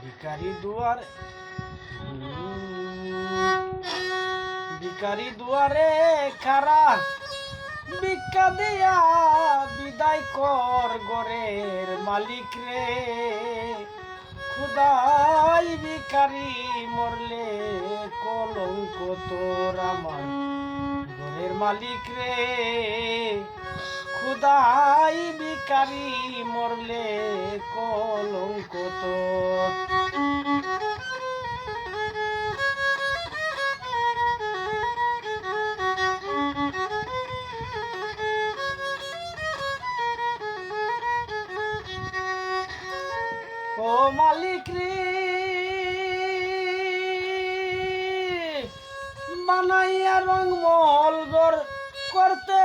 ভিখারি দুয়ারে ভিখারি দুয়ারে খারা ভিক্ষা দিয়া বিদায় কর গরের মালিক রে। খুদাই ভিখারি মরলে কলঙ্ক তোর আমার ঘরের মালিক রে। খুদাই ভিখারি মরলে কলঙ্ক তোর। ও মালিক রে বানাইয়া রংমহল গর করতে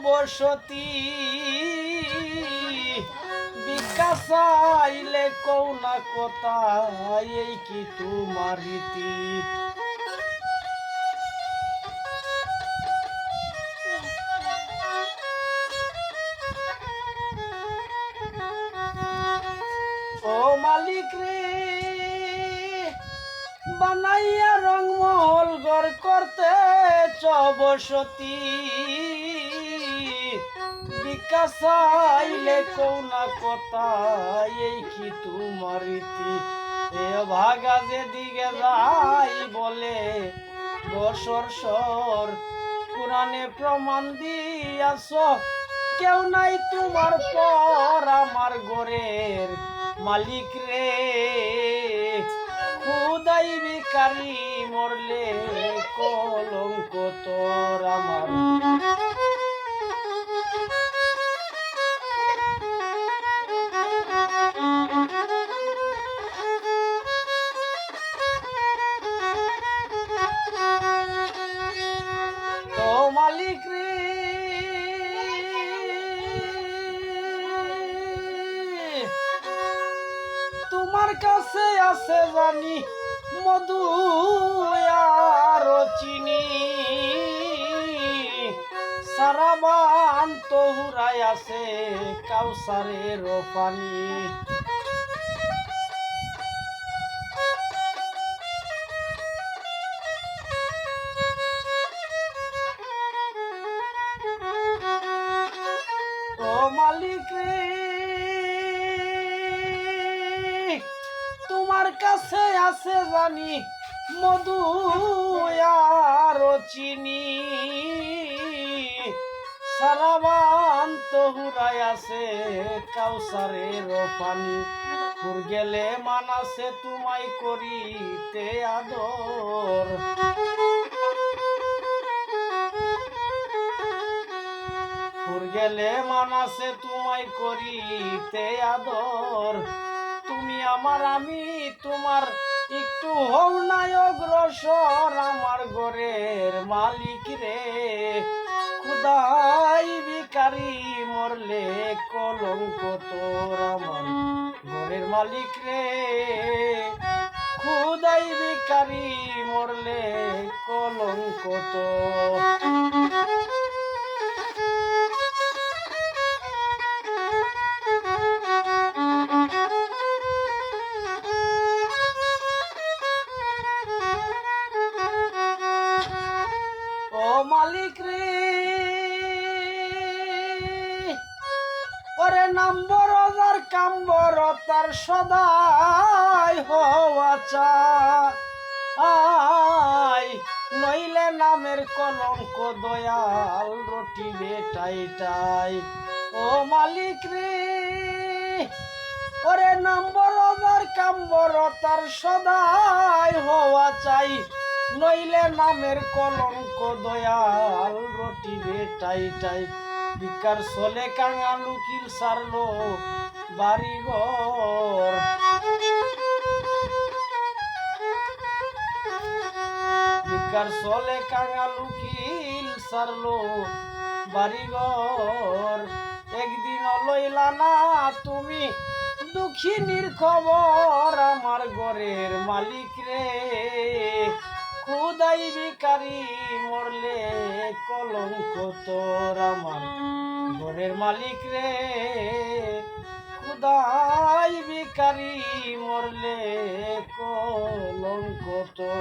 বসতি। ভিক্ষা চাইলে কও না কথা এই কি তোমার রীতি। ও মালিক রে বানাইয়া রংমহল ঘর করতে বসতি। ভিক্ষা চাইলে কও না কথা এই কি তোমার রীতি। এ ভাগা যেদিকে যাই বলে বসর সর কোরআনে প্রমাণ দিয়াছ কেউ নাই তোমার পর আমার ঘরের মালিক রে। খুদাই ভিখারি মরলে কলঙ্ক তোর আমার। তো মালিক রে তোমার কাছে আছে জানি মধু আর চিনি। সারাবান তো হুরাই আছে কাউসারের পানি। ও মালিক রে তোমার কাছে আছে জানি মধু আর চিনি। সারাবান তো হুরাই আছে কাউসারের পানি। ফুর গেলে মানাছে তোমায় করিতে আদর। ফুর গেলে মানাছে তোমায় করিতে আদর। তুমি আমার আমি তোমার একটু হও নাই অগ্রসর আমার ঘরের মালিক রে। খুদাই ভিখারি মরলে কলঙ্ক তোর আমার ঘরের মালিক রে। খুদাই ভিখারি মরলে কলঙ্ক তোর। ও মালিক রে ওরে নম্বর আর কাম্বর তার সদাই হওয়া চাই। নইলে নামের কলঙ্ক দয়াল রটি বেটাইটাই। ও মালিক রে ওরে নম্বর আর কাম্বর তার সদাই হওয়া চাই। নইলে নামের কলঙ্ক দয়াল রটি বেটাইটাই। ভিক্ষার চলে কাঙাল উকিল সারলো বাড়িঘর। ভিক্ষার চলে কাঙাল উকিল সারলো বাড়িঘর। একদিন লইলা না তুমি দুঃখিনীর খবর আমার ঘরের মালিক রে। খুদাই ভিখারি মরলে কলঙ্ক তোর আমার ঘরের মালিক রে খুদাই ভিখারি মরলে কলঙ্ক তো